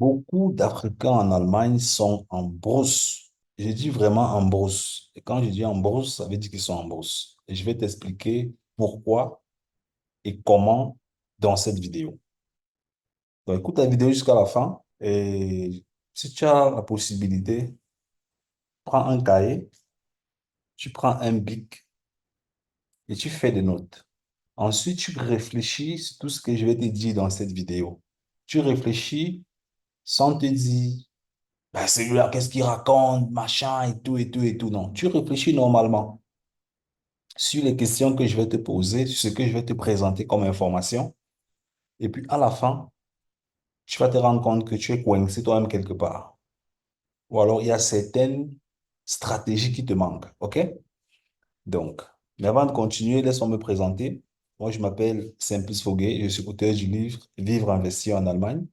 Beaucoup d'Africains en Allemagne sont en brousse. Je dis vraiment en brousse. Et quand je dis en brousse, ça veut dire qu'ils sont en brousse. Et je vais t'expliquer pourquoi et comment dans cette vidéo. Donc, écoute la vidéo jusqu'à la fin. Et si tu as la possibilité, prends un cahier, tu prends un bic et tu fais des notes. Ensuite, tu réfléchis sur tout ce que je vais te dire dans cette vidéo. Tu réfléchis sans te dire ben, celui-là, qu'est-ce qu'il raconte, machin, et tout, et tout, et tout. Non, tu réfléchis normalement sur les questions que je vais te poser, sur ce que je vais te présenter comme information. Et puis, à la fin, tu vas te rendre compte que tu es coincé toi-même quelque part. Ou alors, il y a certaines stratégies qui te manquent. OK? Donc, mais avant de continuer, laisse-moi me présenter. Moi, je m'appelle Simplice Foguet. Je suis auteur du livre Vivre, investir en Allemagne,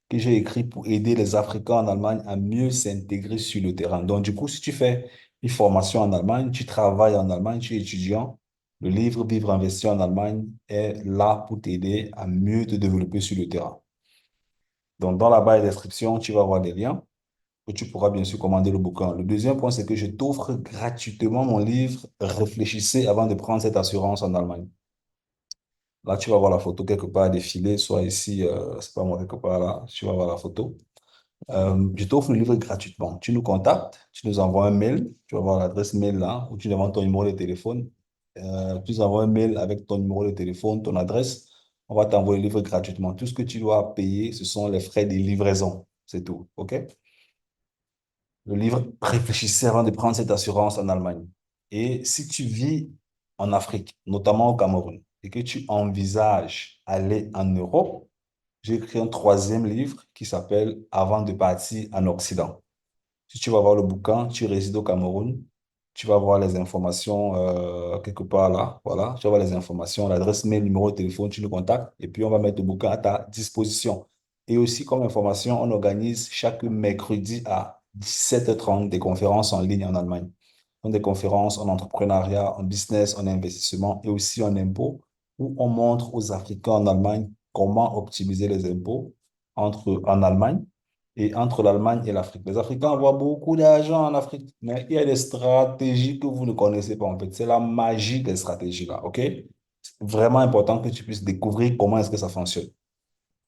que j'ai écrit pour aider les Africains en Allemagne à mieux s'intégrer sur le terrain. Donc, du coup, si tu fais une formation en Allemagne, tu travailles en Allemagne, tu es étudiant, le livre Vivre, investir en Allemagne est là pour t'aider à mieux te développer sur le terrain. Donc, dans la barre de description, tu vas voir des liens que tu pourras bien sûr commander le bouquin. Le deuxième point, c'est que je t'offre gratuitement mon livre Réfléchissez avant de prendre cette assurance en Allemagne. Là, tu vas voir la photo quelque part défiler, soit ici, c'est pas moi quelque part là, tu vas voir la photo. Je t'offre le livre gratuitement. Tu nous contactes, tu nous envoies un mail, tu vas voir l'adresse mail là, où tu demandes ton numéro de téléphone. Tu nous envoies un mail avec ton numéro de téléphone, ton adresse. On va t'envoyer le livre gratuitement. Tout ce que tu dois payer, ce sont les frais de livraison. C'est tout. OK? Le livre Réfléchissez avant de prendre cette assurance en Allemagne. Et si tu vis en Afrique, notamment au Cameroun, et que tu envisages aller en Europe, j'ai écrit un troisième livre qui s'appelle Avant de partir en Occident. Si tu vas voir le bouquin, tu résides au Cameroun, tu vas voir les informations quelque part là, voilà, tu vas voir les informations, l'adresse mail, numéro de téléphone, tu nous contactes et puis on va mettre le bouquin à ta disposition. Et aussi comme information, on organise chaque mercredi à 17h30 des conférences en ligne en Allemagne. Donc des conférences en entrepreneuriat, en business, en investissement et aussi en impôts, où on montre aux Africains en Allemagne comment optimiser les impôts en Allemagne et entre l'Allemagne et l'Afrique. Les Africains voient beaucoup d'argent en Afrique, mais il y a des stratégies que vous ne connaissez pas en fait. C'est la magie des stratégies là, OK? C'est vraiment important que tu puisses découvrir comment est-ce que ça fonctionne.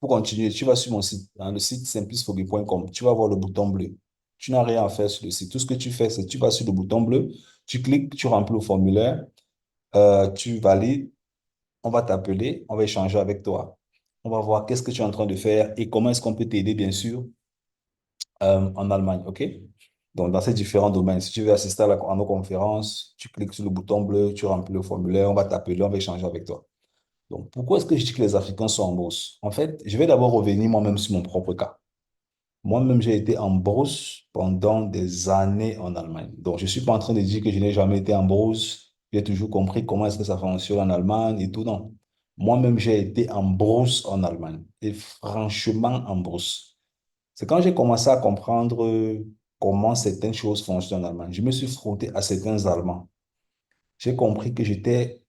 Pour continuer, tu vas sur mon site, dans le site simplicefoguet.com, tu vas voir le bouton bleu. Tu n'as rien à faire sur le site. Tout ce que tu fais, c'est que tu vas sur le bouton bleu, tu cliques, tu remplis le formulaire, tu valides, on va t'appeler, on va échanger avec toi. On va voir qu'est-ce que tu es en train de faire et comment est-ce qu'on peut t'aider, bien sûr, en Allemagne, OK? Donc, dans ces différents domaines, si tu veux assister à nos conférences, tu cliques sur le bouton bleu, tu remplis le formulaire, on va t'appeler, on va échanger avec toi. Donc, pourquoi est-ce que je dis que les Africains sont en bourse? En fait, je vais d'abord revenir moi-même sur mon propre cas. Moi-même, j'ai été en bourse pendant des années en Allemagne. Donc, je ne suis pas en train de dire que je n'ai jamais été en bourse. J'ai toujours compris comment est-ce que ça fonctionne en Allemagne et tout. Non. Moi-même, j'ai été en bourse en Allemagne. Et franchement, en bourse. C'est quand j'ai commencé à comprendre comment certaines choses fonctionnent en Allemagne. Je me suis frotté à certains Allemands. J'ai compris que j'étais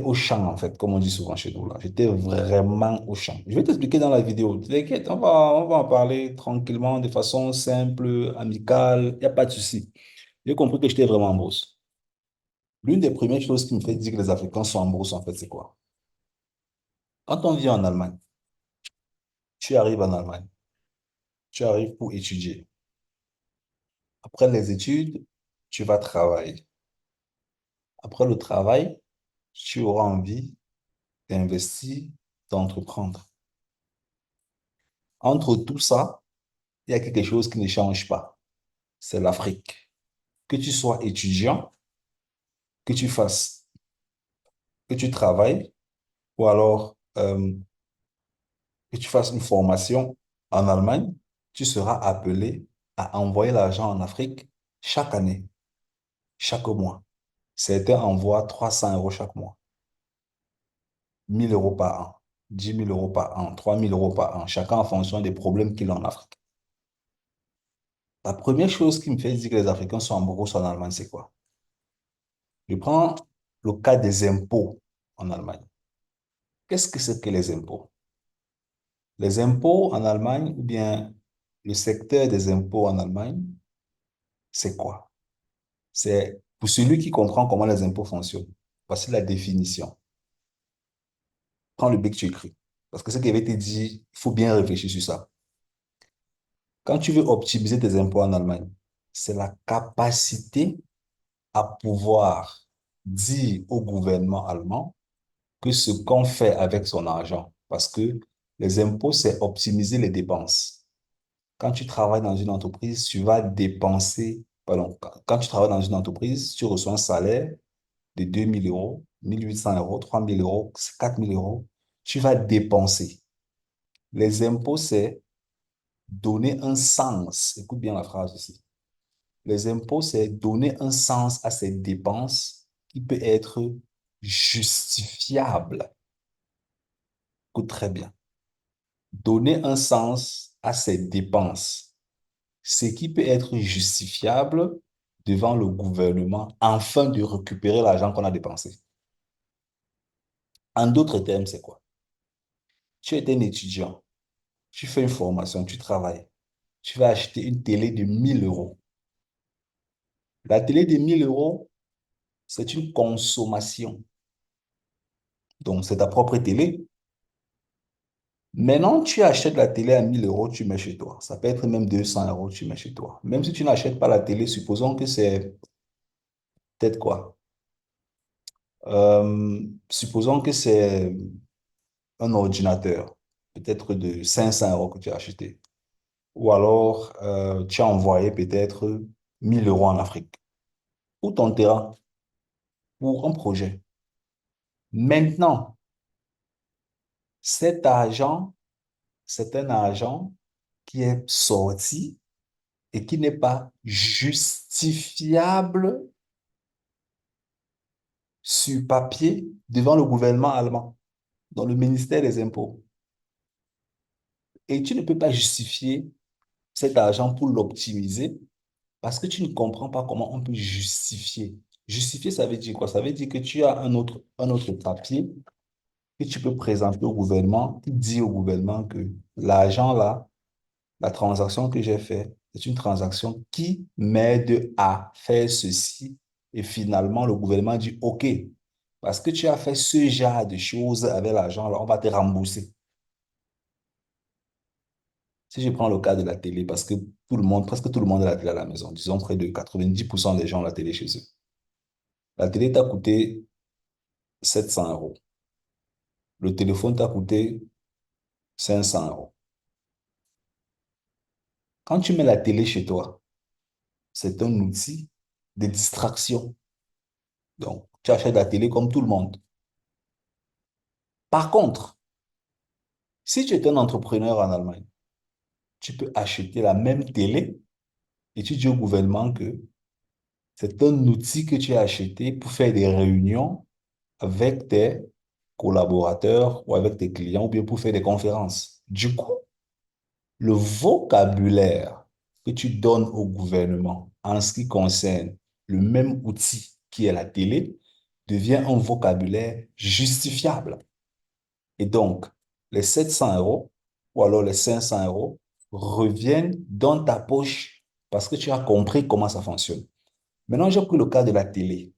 au champ, en fait, comme on dit souvent chez nous, là. J'étais vraiment au champ. Je vais t'expliquer dans la vidéo. T'inquiète, on va en parler tranquillement, de façon simple, amicale. Il n'y a pas de souci. J'ai compris que j'étais vraiment en brousse. L'une des premières choses qui me fait dire que les Africains sont en brousse, en fait, c'est quoi? Quand on vit en Allemagne, tu arrives en Allemagne, tu arrives pour étudier. Après les études, tu vas travailler. Après le travail, tu auras envie d'investir, d'entreprendre. Entre tout ça, il y a quelque chose qui ne change pas. C'est l'Afrique. Que tu sois étudiant, que tu fasses, que tu travailles, ou alors que tu fasses une formation en Allemagne, tu seras appelé à envoyer l'argent en Afrique chaque année, chaque mois. Certains envoient 300 euros chaque mois, 1 000 euros par an, 10 000 euros par an, 3 000 euros par an, chacun en fonction des problèmes qu'il a en Afrique. La première chose qui me fait dire que les Africains sont en bourse en Allemagne, c'est quoi? Je prends le cas des impôts en Allemagne. Qu'est-ce que c'est que les impôts? Les impôts en Allemagne, ou bien le secteur des impôts en Allemagne, c'est quoi? C'est pour celui qui comprend comment les impôts fonctionnent. Voici la définition. Prends le bic, tu écris. Parce que ce qui avait été dit, il faut bien réfléchir sur ça. Quand tu veux optimiser tes impôts en Allemagne, c'est la capacité à pouvoir dire au gouvernement allemand que ce qu'on fait avec son argent, parce que les impôts, c'est optimiser les dépenses. Quand tu travailles dans une entreprise, tu vas dépenser, pardon, quand tu travailles dans une entreprise, tu reçois un salaire de 2 000 euros, 1 800 euros, 3 000 euros, 4 000 euros, tu vas dépenser. Les impôts, c'est donner un sens. Écoute bien la phrase ici. Les impôts, c'est donner un sens à ces dépenses qui peut être justifiable. Écoute très bien. Donner un sens à ces dépenses, ce qui peut être justifiable devant le gouvernement afin de récupérer l'argent qu'on a dépensé. En d'autres termes, c'est quoi? Tu es un étudiant, tu fais une formation, tu travailles, tu vas acheter une télé de 1 000 euros. La télé de 1 000 euros, c'est une consommation. Donc, c'est ta propre télé. Maintenant, tu achètes la télé à 1 000 euros, tu mets chez toi. Ça peut être même 200 euros, tu mets chez toi. Même si tu n'achètes pas la télé, supposons que c'est peut-être quoi? Supposons que c'est un ordinateur, peut-être de 500 euros que tu as acheté. Ou alors, tu as envoyé peut-être 1 000 euros en Afrique. Pour ton terrain, pour un projet. Maintenant, cet argent, c'est un argent qui est sorti et qui n'est pas justifiable sur papier devant le gouvernement allemand, dans le ministère des Impôts. Et tu ne peux pas justifier cet argent pour l'optimiser parce que tu ne comprends pas comment on peut justifier. Justifier, ça veut dire quoi? Ça veut dire que tu as un autre papier que tu peux présenter au gouvernement, qui dit au gouvernement que l'argent là, la transaction que j'ai faite, c'est une transaction qui m'aide à faire ceci. Et finalement, le gouvernement dit OK, parce que tu as fait ce genre de choses avec l'argent, là, on va te rembourser. Si je prends le cas de la télé, parce que tout le monde, presque tout le monde a la télé à la maison, disons près de 90% des gens ont la télé chez eux. La télé t'a coûté 700 euros. Le téléphone t'a coûté 500 euros. Quand tu mets la télé chez toi, c'est un outil de distraction. Donc, tu achètes la télé comme tout le monde. Par contre, si tu es un entrepreneur en Allemagne, tu peux acheter la même télé et tu dis au gouvernement que c'est un outil que tu as acheté pour faire des réunions avec tes collaborateurs ou avec tes clients ou bien pour faire des conférences. Du coup, le vocabulaire que tu donnes au gouvernement en ce qui concerne le même outil qui est la télé devient un vocabulaire justifiable. Et donc, les 700 euros ou alors les 500 euros reviennent dans ta poche parce que tu as compris comment ça fonctionne. Maintenant, j'ai pris le cas de la télé.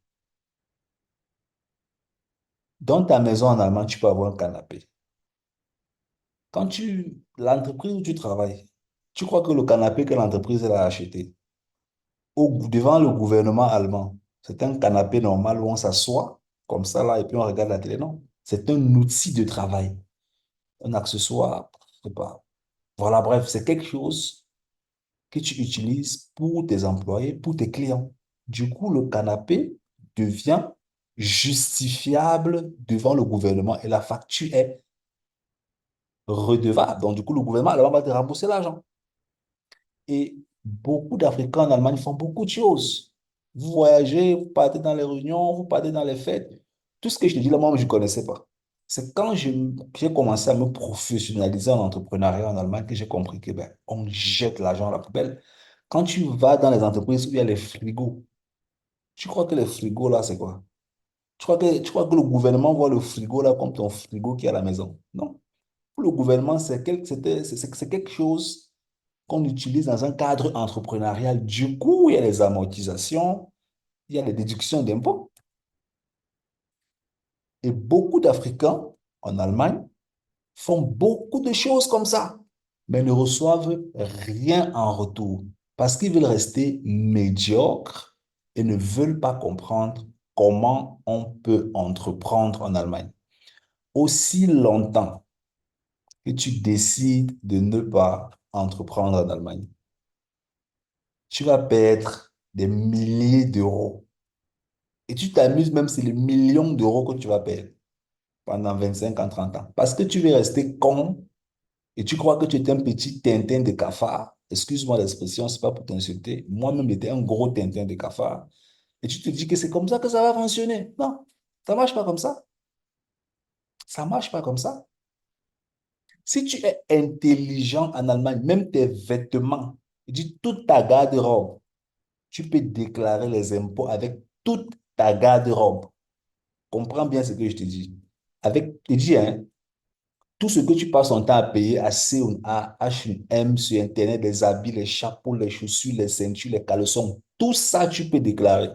Dans ta maison en Allemagne, tu peux avoir un canapé. L'entreprise où tu travailles, tu crois que le canapé que l'entreprise elle a acheté, devant le gouvernement allemand, c'est un canapé normal où on s'assoit comme ça là et puis on regarde la télé. Non, c'est un outil de travail, un accessoire, je sais pas. Voilà, bref, c'est quelque chose que tu utilises pour tes employés, pour tes clients. Du coup, le canapé devient justifiable devant le gouvernement et la facture est redevable. Donc, du coup, le gouvernement allemand va te rembourser l'argent. Et beaucoup d'Africains en Allemagne font beaucoup de choses. Vous voyagez, vous partez dans les réunions, vous partez dans les fêtes. Tout ce que je te dis là, moi, je ne connaissais pas. C'est quand j'ai commencé à me professionnaliser en entrepreneuriat en Allemagne que j'ai compris que ben, on jette l'argent à la poubelle. Quand tu vas dans les entreprises où il y a les frigos, tu crois que les frigos là, c'est quoi? Tu crois que le gouvernement voit le frigo là comme ton frigo qui est à la maison? Non. Pour le gouvernement, c'est quelque chose qu'on utilise dans un cadre entrepreneurial. Du coup, il y a les amortisations, il y a les déductions d'impôts. Et beaucoup d'Africains en Allemagne font beaucoup de choses comme ça, mais ne reçoivent rien en retour parce qu'ils veulent rester médiocres et ne veulent pas comprendre comment on peut entreprendre en Allemagne. Aussi longtemps que tu décides de ne pas entreprendre en Allemagne, tu vas perdre des milliers d'euros. Et tu t'amuses même, c'est les millions d'euros que tu vas perdre pendant 25 ans, 30 ans. Parce que tu veux rester con et tu crois que tu es un petit Tintin de cafard. Excuse-moi l'expression, c'est pas pour t'insulter. Moi-même, j'étais un gros Tintin de cafard. Et tu te dis que c'est comme ça que ça va fonctionner. Non, ça marche pas comme ça. Ça marche pas comme ça. Si tu es intelligent en Allemagne, même tes vêtements, je dis toute ta garde-robe, tu peux déclarer les impôts avec toute ta garde-robe. Comprends bien ce que je te dis. Avec, je dis, hein, tout ce que tu passes ton temps à payer à C&A, H&M, sur Internet, les habits, les chapeaux, les chaussures, les ceintures, les caleçons, tout ça, tu peux déclarer.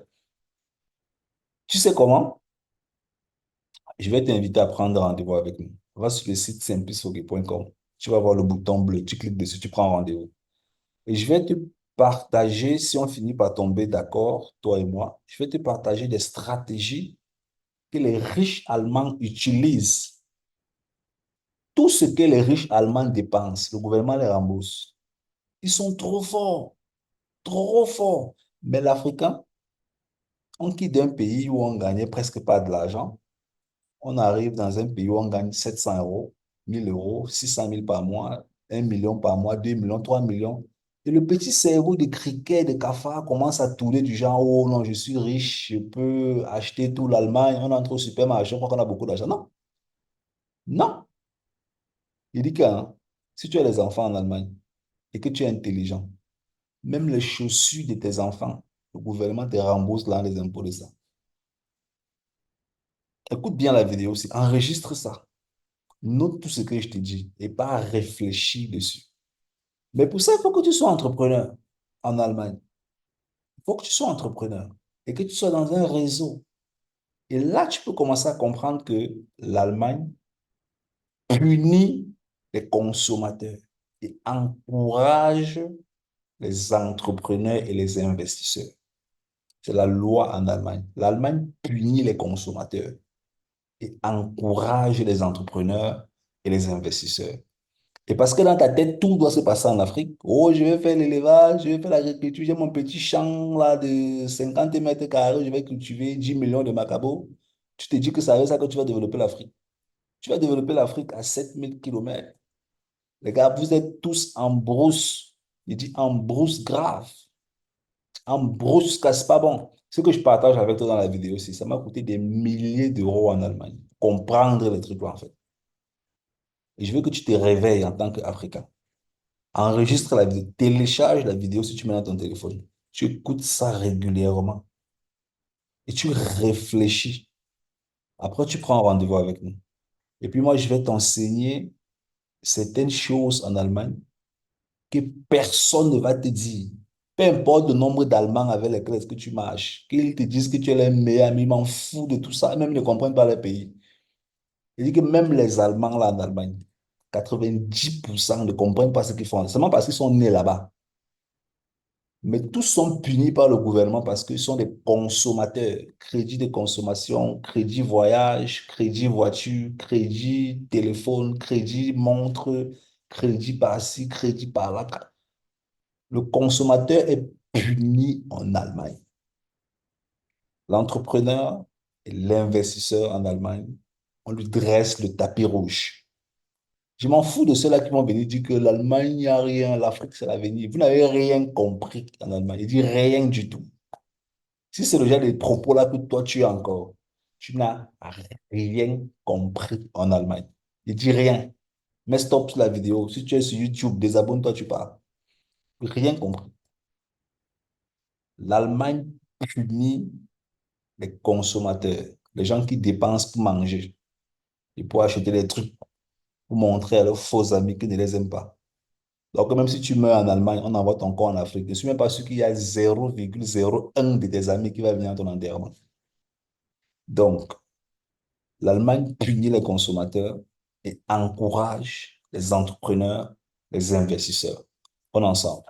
Tu sais comment? Je vais t'inviter à prendre rendez-vous avec nous. Va sur le site simplicehockey.com. Tu vas voir le bouton bleu. Tu cliques dessus, tu prends rendez-vous. Et je vais te partager, si on finit par tomber d'accord, toi et moi, je vais te partager des stratégies que les riches Allemands utilisent. Tout ce que les riches Allemands dépensent, le gouvernement les rembourse. Ils sont trop forts, trop forts. Mais l'Africain, on quitte d'un pays où on gagnait presque pas de l'argent. On arrive dans un pays où on gagne 700 euros, 1000 euros, 600 000 par mois, 1 million par mois, 2 millions, 3 millions. Et le petit cerveau de criquet, de cafard commence à tourner du genre, oh non, je suis riche, je peux acheter tout l'Allemagne, on entre au supermarché, on croit qu'on a beaucoup d'argent. Non, non. Il dit que hein, si tu as des enfants en Allemagne et que tu es intelligent, même les chaussures de tes enfants, le gouvernement te rembourse là les impôts de ça. Écoute bien la vidéo aussi, enregistre ça. Note tout ce que je te dis et pas réfléchir dessus. Mais pour ça, il faut que tu sois entrepreneur en Allemagne. Il faut que tu sois entrepreneur et que tu sois dans un réseau. Et là, tu peux commencer à comprendre que l'Allemagne punit les consommateurs et encourage les entrepreneurs et les investisseurs. C'est la loi en Allemagne. L'Allemagne punit les consommateurs et encourage les entrepreneurs et les investisseurs. Et parce que dans ta tête, tout doit se passer en Afrique. Oh, je vais faire l'élevage, je vais faire l'agriculture, j'ai mon petit champ là de 50 mètres carrés, je vais cultiver 10 millions de macabos. Tu te dis que c'est avec ça que tu vas développer l'Afrique. Tu vas développer l'Afrique à 7 000 kilomètres. Les gars, vous êtes tous en brousse. Il dit en brousse grave. En brousse, c'est pas bon. Ce que je partage avec toi dans la vidéo aussi, ça m'a coûté des milliers d'euros en Allemagne. Comprendre les trucs là, en fait. Et je veux que tu te réveilles en tant qu'Africain. Enregistre la vidéo, télécharge la vidéo si tu mets dans ton téléphone. Tu écoutes ça régulièrement et tu réfléchis. Après, tu prends un rendez-vous avec nous. Et puis moi, je vais t'enseigner certaines choses en Allemagne que personne ne va te dire. Peu importe le nombre d'Allemands avec lesquels est-ce que tu marches, qu'ils te disent que tu es le meilleur ami, m'en fous de tout ça, même ils ne comprennent pas le pays. Il dit que même les Allemands là en Allemagne, 90% ne comprennent pas ce qu'ils font, seulement parce qu'ils sont nés là-bas. Mais tous sont punis par le gouvernement parce qu'ils sont des consommateurs. Crédit de consommation, crédit voyage, crédit voiture, crédit téléphone, crédit montre, crédit par-ci, crédit par-là. Le consommateur est puni en Allemagne. L'entrepreneur et l'investisseur en Allemagne, on lui dresse le tapis rouge. Je m'en fous de ceux-là qui vont venir dire que l'Allemagne, il n'y a rien, l'Afrique, c'est l'avenir. Vous n'avez rien compris en Allemagne. Il dit rien du tout. Si c'est le genre de propos-là que toi, tu as encore, tu n'as rien compris en Allemagne. Il dit rien. Mais stop sur la vidéo. Si tu es sur YouTube, désabonne-toi, tu pars. Rien compris. L'Allemagne punit les consommateurs, les gens qui dépensent pour manger et pour acheter des trucs pour montrer à leurs faux amis qu'ils ne les aiment pas. Donc, même si tu meurs en Allemagne, on envoie ton corps en Afrique. Je ne suis même pas sûr qu'il y a 0,01 de tes amis qui va venir à ton enterrement. Donc, l'Allemagne punit les consommateurs et encourage les entrepreneurs, les investisseurs. On est ensemble.